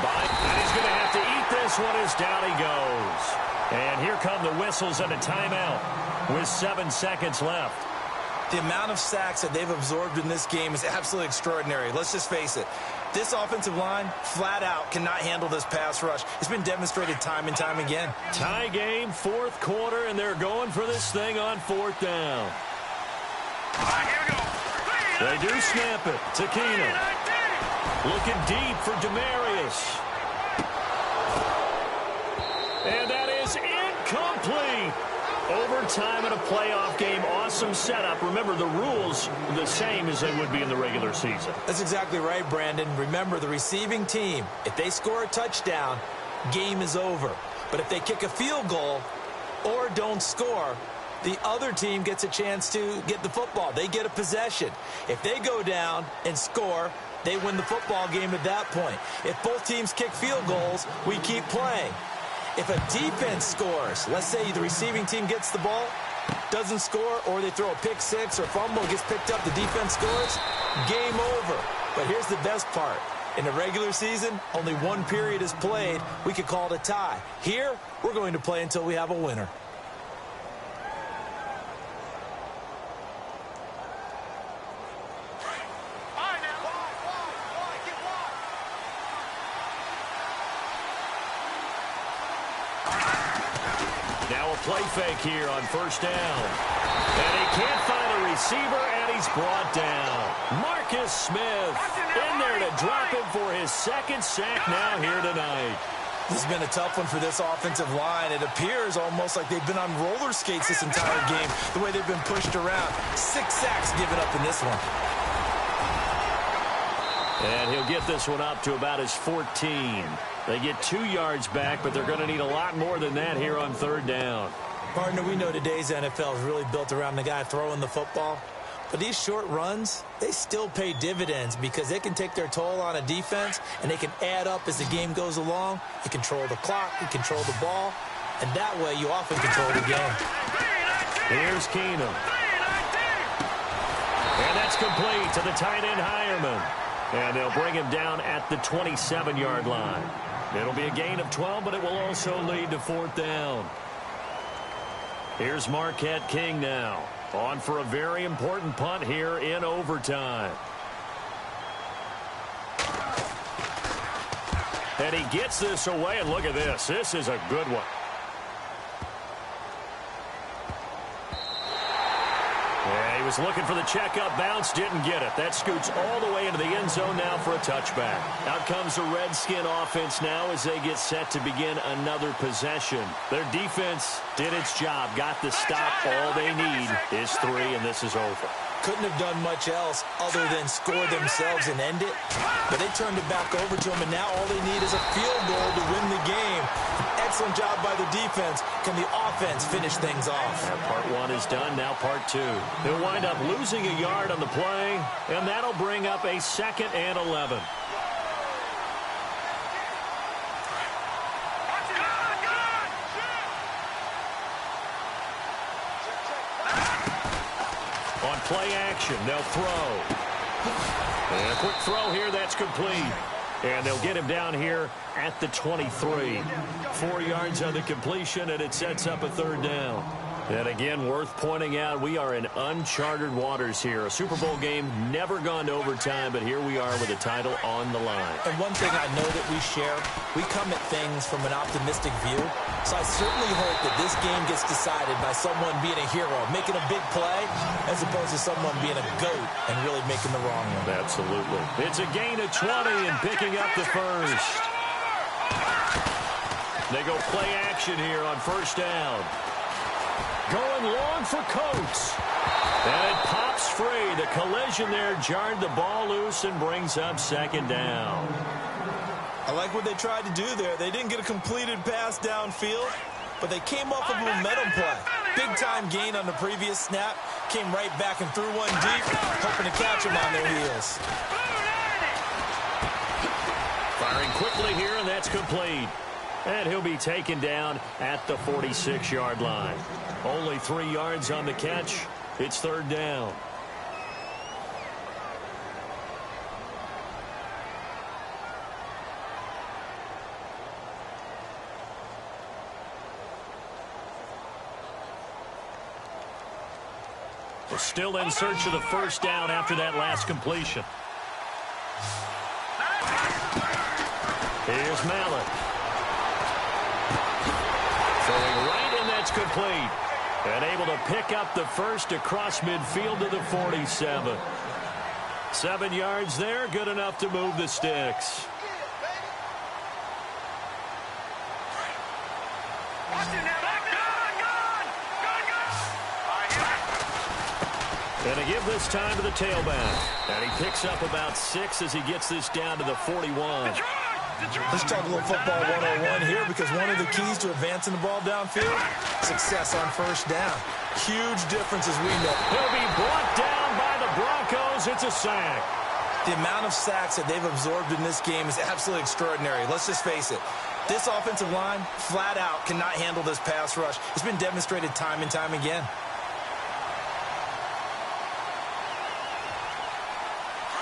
And he's going to have to eat this one as down he goes. And here come the whistles and a timeout with 7 seconds left. The amount of sacks that they've absorbed in this game is absolutely extraordinary. Let's just face it. This offensive line, flat out, cannot handle this pass rush. It's been demonstrated time and time again. Tie game, 4th quarter, and they're going for this thing on 4th down. Here we go. They do snap it to Keenum. Looking deep for Demaryius. And that is incomplete. Overtime in a playoff game. Awesome setup. Remember, the rules are the same as they would be in the regular season. That's exactly right, Brandon. Remember, the receiving team, if they score a touchdown, game is over. But if they kick a field goal or don't score, the other team gets a chance to get the football. They get a possession. If they go down and score, they win the football game at that point. If both teams kick field goals, we keep playing. If a defense scores, let's say the receiving team gets the ball, doesn't score, or they throw a pick six or fumble, gets picked up, the defense scores, game over. But here's the best part. In the regular season, only 1 period is played. We could call it a tie. Here, we're going to play until we have a winner. play fake here on first down. And he can't find a receiver, and he's brought down. Marcus Smith in there to drop him for his second sack now here tonight. This has been a tough one for this offensive line. It appears almost like they've been on roller skates this entire game, the way they've been pushed around. 6 sacks given up in this one. And he'll get this one up to about his 14. They get 2 yards back, but they're going to need a lot more than that here on third down. Partner, we know today's NFL is really built around the guy throwing the football. But these short runs, they still pay dividends because they can take their toll on a defense, and they can add up as the game goes along. You control the clock, you control the ball, and that way you often control the game. Here's Keenum. And that's complete to the tight end Hireman. And they'll bring him down at the 27-yard line. It'll be a gain of 12, but it will also lead to fourth down. Here's Marquette King now. On for a very important punt here in overtime. And he gets this away, and look at this. This is a good one. Yeah, he was looking for the checkup bounce, didn't get it. That scoots all the way into the end zone now for a touchback. Out comes the Redskin offense now as they get set to begin another possession. Their defense did its job, got the stop. All they need is 3, and this is over. Couldn't have done much else other than score themselves and end it. But they turned it back over to them, and now all they need is a field goal to win the game. Excellent job by the defense. Can the offense finish things off? And part 1 is done, now part 2. They'll wind up losing a yard on the play, and that'll bring up a 2nd and 11. On play action, they'll throw. And a quick throw here, that's complete. And they'll get him down here at the 23. 4 yards on the completion, and it sets up a third down. And again, worth pointing out, we are in uncharted waters here. A Super Bowl game, never gone to overtime, but here we are with a title on the line. And one thing I know that we share, we come at things from an optimistic view. So I certainly hope that this game gets decided by someone being a hero, making a big play, as opposed to someone being a goat and really making the wrong one. Absolutely. It's a gain of 20 and picking up the first. They go play action here on first down. Going long for Coates. And it pops free. The collision there jarred the ball loose and brings up second down. I like what they tried to do there. They didn't get a completed pass downfield, but they came off of a momentum play. Big-time gain on the previous snap. Came right back and threw one deep, hoping to catch them on their heels. Firing quickly here, and that's complete. And he'll be taken down at the 46-yard line. Only 3 yards on the catch. It's third down. We're still in search of the first down after that last completion. Here's Mallett. Throwing right, and that's complete. And able to pick up the first across midfield to the 47. 7 yards there, good enough to move the sticks. And to give this time to the tailback. And he picks up about 6 as he gets this down to the 41. Let's talk a little football 101 here, because one of the keys to advancing the ball downfield, success on first down. Huge difference, as we know. He'll be brought down by the Broncos. It's a sack. The amount of sacks that they've absorbed in this game is absolutely extraordinary. Let's just face it. This offensive line, flat out, cannot handle this pass rush. It's been demonstrated time and time again.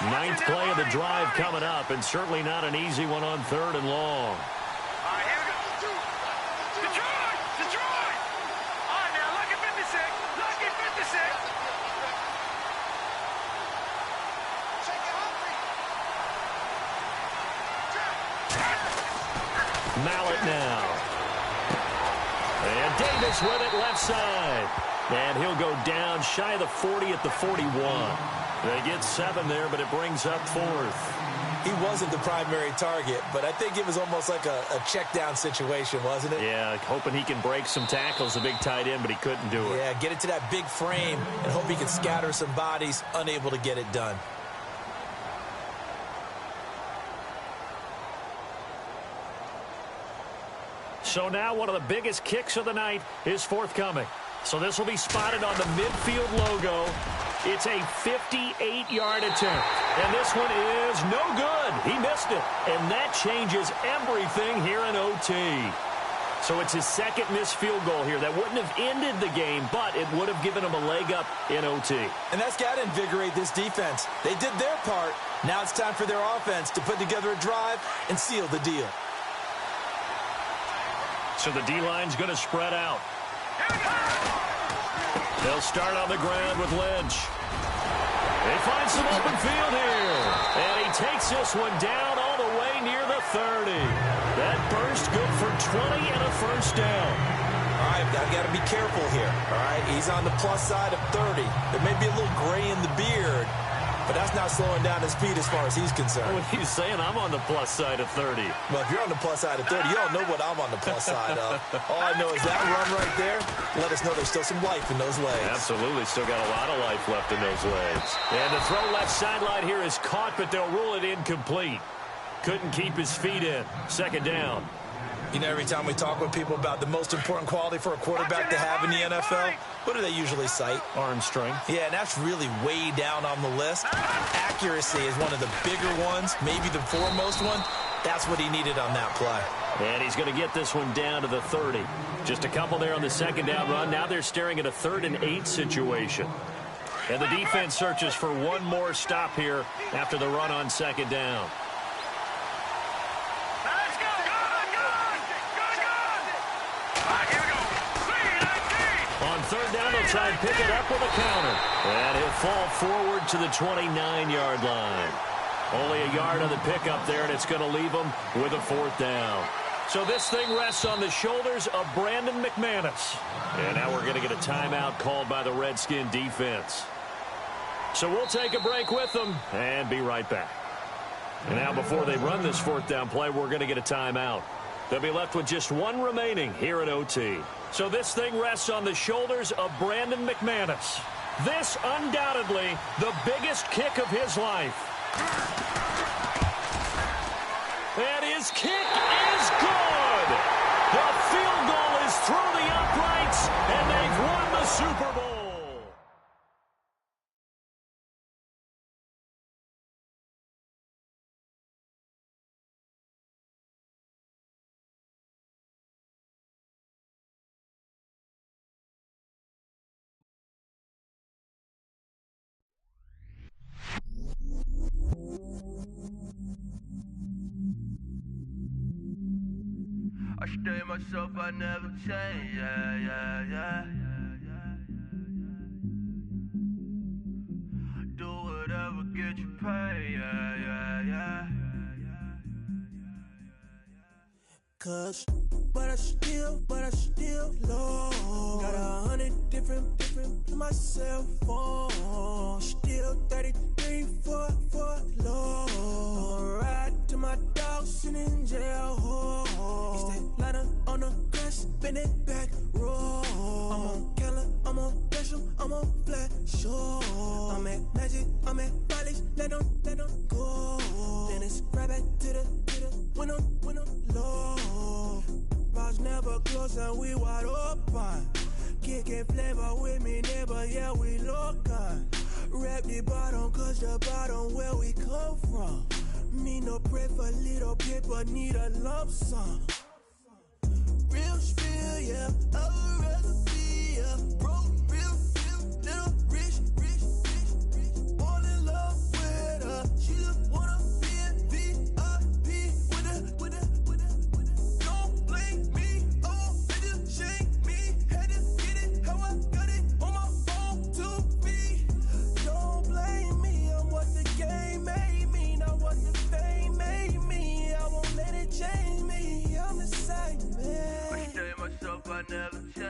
Ninth play of the drive coming up, and certainly not an easy one on third and long. Detroit! All right, now, lucky 56. Lucky 56. Mallett now. And And Davis with it left side. And he'll go down shy of the 40 at the 41. They get 7 there, but it brings up 4th. He wasn't the primary target, but I think it was almost like a check-down situation, wasn't it? Yeah, hoping he can break some tackles, a big tight end, but he couldn't do it. Yeah, get it to that big frame and hope he can scatter some bodies, unable to get it done. So now one of the biggest kicks of the night is forthcoming. So this will be spotted on the midfield logo. It's a 58-yard attempt. And this one is no good. He missed it. And that changes everything here in OT. So it's his second missed field goal here. That wouldn't have ended the game, but it would have given him a leg up in OT. And that's got to invigorate this defense. They did their part. Now it's time for their offense to put together a drive and seal the deal. So the D-line's going to spread out. They'll start on the ground with Lynch. They find some open field here. And he takes this one down all the way near the 30. That burst good for 20 and a first down. All right, I've got to be careful here. All right, he's on the plus side of 30. There may be a little gray in the beard, but that's not slowing down his speed as far as he's concerned. What he's saying, I'm on the plus side of 30. Well, if you're on the plus side of 30, you don't know what I'm on the plus side of. All I know is that run right there, let us know there's still some life in those legs. Absolutely, still got a lot of life left in those legs. And the throw left sideline here is caught, but they'll rule it incomplete. Couldn't keep his feet in. Second down. You know, every time we talk with people about the most important quality for a quarterback to have in the NFL, what do they usually cite? Arm strength. Yeah, and that's really way down on the list. Accuracy is one of the bigger ones, maybe the foremost one. That's what he needed on that play. And he's going to get this one down to the 30. Just a couple there on the second down run. Now they're staring at a 3rd and 8 situation. And the defense searches for one more stop here after the run on second down. On third down, they'll try and pick it up with a counter. And he'll fall forward to the 29-yard line. Only a yard on the pickup there, and it's going to leave them with a 4th down. So this thing rests on the shoulders of Brandon McManus. And now we're going to get a timeout called by the Redskin defense. So we'll take a break with them and be right back. And now before they run this 4th down play, we're going to get a timeout. They'll be left with just one remaining here at OT. So this thing rests on the shoulders of Brandon McManus. This undoubtedly the biggest kick of his life. And his kick is good. The field goal is through the uprights, and they've won the Super Bowl. I stay myself, I never change, yeah. Do whatever, get you paid, yeah. Cause, but I still low. Got 100 different to my cell phone. Still 33 for low. I'ma ride to my dog sitting in jail. It's that ladder on the grass, spin it back, roll. I'm on Keller, I'm on Gresham, I'm on Flat Shore. I'm at Magic, I'm at Bally's, let them go. Then it's right back to the when I'm low. Bars never close and we wide open. Kicking flavor with me, neighbor, yeah, we local. Rap the bottom, cause the bottom where we come from. Me no pray for little paper, need a lump sum. Real spill, yeah, I would rather be, yeah. Broke, real, little rich. Fall in love with her, she just wanna be in VIP with her. Don't blame me, oh, they just shake me. Had to get it, how I got it, on my phone to be. Don't blame me, I'm what the game made me, not what the fame made me. I won't let it change me, I'm the same man. I stay myself, I never change.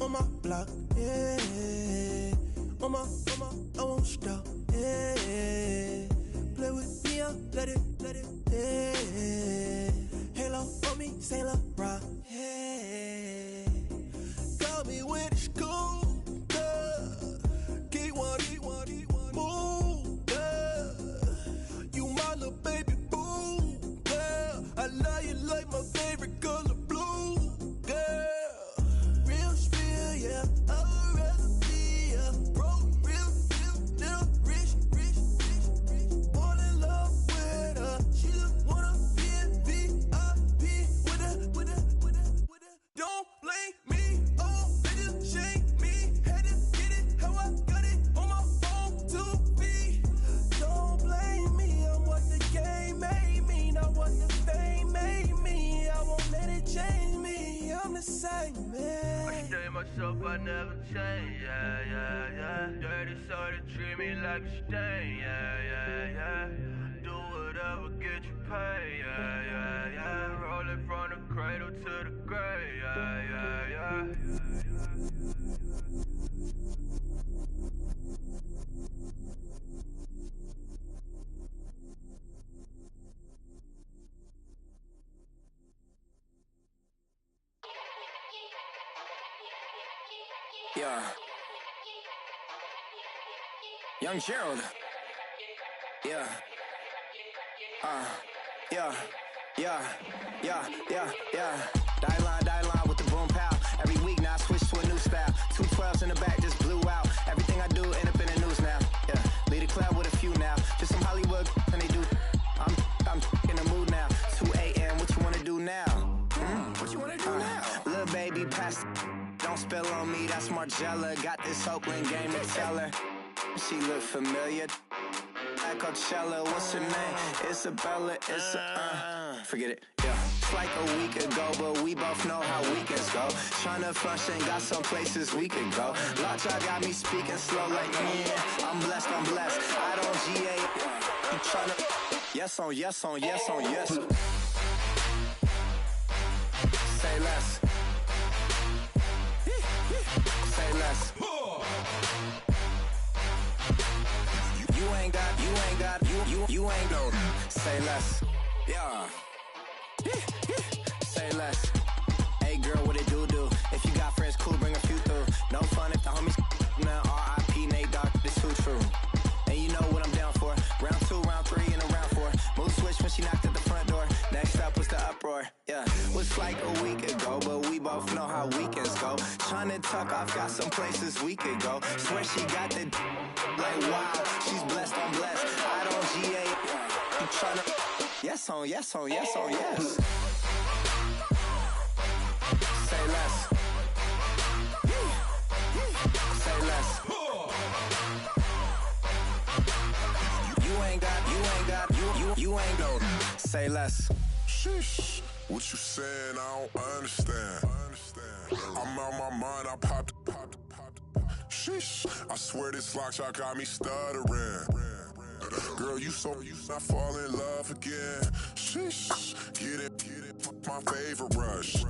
on my block, yeah. On my, I won't stop, yeah. Play with me, I'll let it, yeah. Halo on me, Saint Laurent, yeah. Got me with the school, yeah. Keep one, move, yeah. You my little baby boo, yeah. I love you like my favorite color blue, yeah. Real spill, yeah. I'd rather be a broke, real, little rich. Fall in love with her. She just wanna be a VIP with her. Don't blame me, oh, niggas shame me. Had to get it how I got it on my phone to be. Don't blame me, I'm what the game made me, not what the fame made me. I won't let it change me, I'm the same, man. I stay myself, I never change, yeah. Dirty soda, treat me like a stain, yeah. Do whatever, get you paid, yeah. Rolling from the cradle to the grave, yeah. Yeah. Young Gerald. Yeah. Die line with the boom pow. Every week now I switch to a new style. 212s in the back just blew out. Everything I do end up in the news now. Yeah. Lead a club with a few now. Just some Hollywood and they do. I'm in the mood now. 2 a.m. What you wanna do now? What you wanna do now? Little baby pass. Don't spill on me, that's Margella. Got this Oakland game to tell her. She look familiar. At Coachella, what's her name? Isabella, forget it, yeah. It's like a week ago, but we both know how weekends go. Tryna function, got some places we could go. Lockjaw got me speaking slow like, I'm blessed. I don't GA. You tryna, yes on yes. Say less. Say less. You ain't gon' say less. Yeah. Say less. Hey girl, what it do? If you got friends, cool, bring a few through. No fun if the homies now R.I.P. Nate Dogg, this too true. And you know what I'm down for. Round 2, round 3, and a round 4. Mood switch when she knocked at the front door. Next up was the uproar. Yeah, was like a week ago, but we both know how weekends go. Tryna tuck off, got some places we could go. Swear she got the like wow, she's blessed, I'm blessed. I don't GA. You tryna yes on yes. Say less. Say less. You ain't gon' say less. Sheesh, what you saying? I don't understand. I'm out my mind. I popped. Sheesh, I swear this lockjaw got me stuttering. Girl, you not fall in love again. Sheesh, get it, my favorite rush.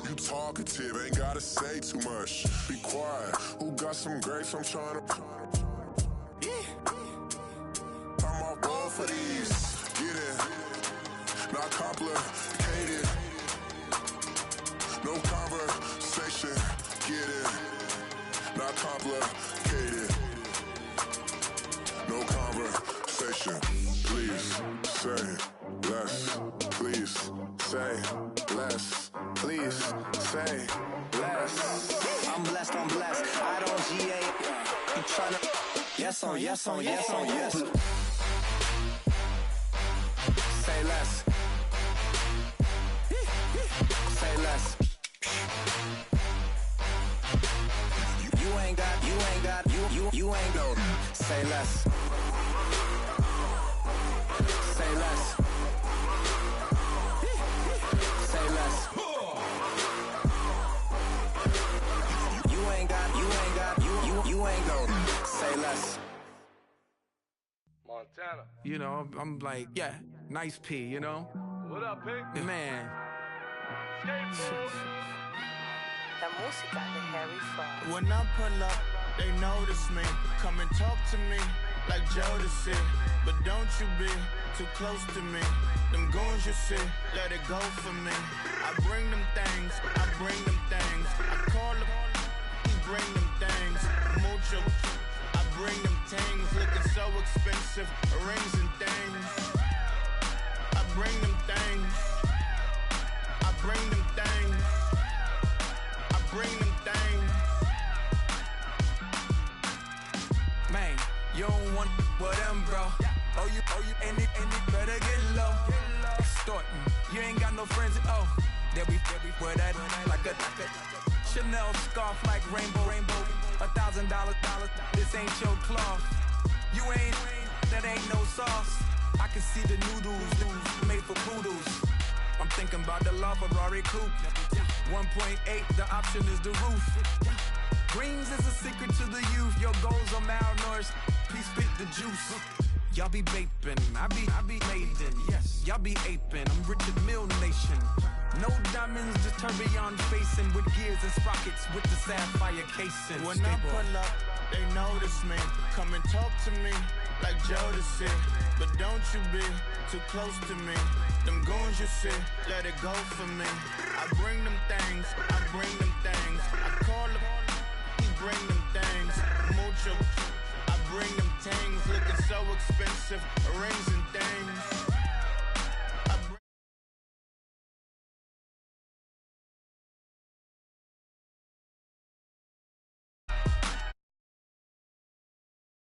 You talkative, ain't gotta say too much. Be quiet, who got some grapes? I'm tryna. I'm all born for these. Get it, not complicated. No conversation. Get it, not complicated. No conversation. Please say less. Please say less. Please say less. I'm blessed. I don't GA. You tryna yes on yes. Say less. Say less. You ain't gon' say less. Say less. Say less. You ain't gon' say less. Montana. You know, I'm like, yeah, nice P, you know? What up, Pink? Man. la música de Harry Fraud. When I pull up, they notice me. Come and talk to me like Jodeci. But don't you be too close to me. Them goons you see, let it go for me. I bring them things, I bring them things. I call them, he bring them things. Mucho, I bring them things. Looking so expensive, rings and things. I bring them things. I bring them things. I bring them things. Man, you don't want with them, bro. Oh, you, and it better get low. Extorting, you ain't got no friends. Oh, they'll be for that like a Chanel scarf like rainbow. $1,000, this ain't your cloth. You ain't, that ain't no sauce. I can see the noodles made for poodles. I'm thinking about the La Ferrari coupe. 1.8, the option is the roof. Greens is a secret to the youth. Your goals are malnourished. Please spit the juice. Y'all be vaping, I be maiden. Yes, y'all be aping. I'm Richard Mill Nation. No diamonds, just tourbillon facing with gears and sprockets with the sapphire casing. When I pull up, they notice me. Come and talk to me like Jodeci. But don't you be too close to me. Them goons you see, let it go for me. I bring them things, I bring them things. I call them, he bring them things. Mucho, I bring them things. Looking so expensive, rings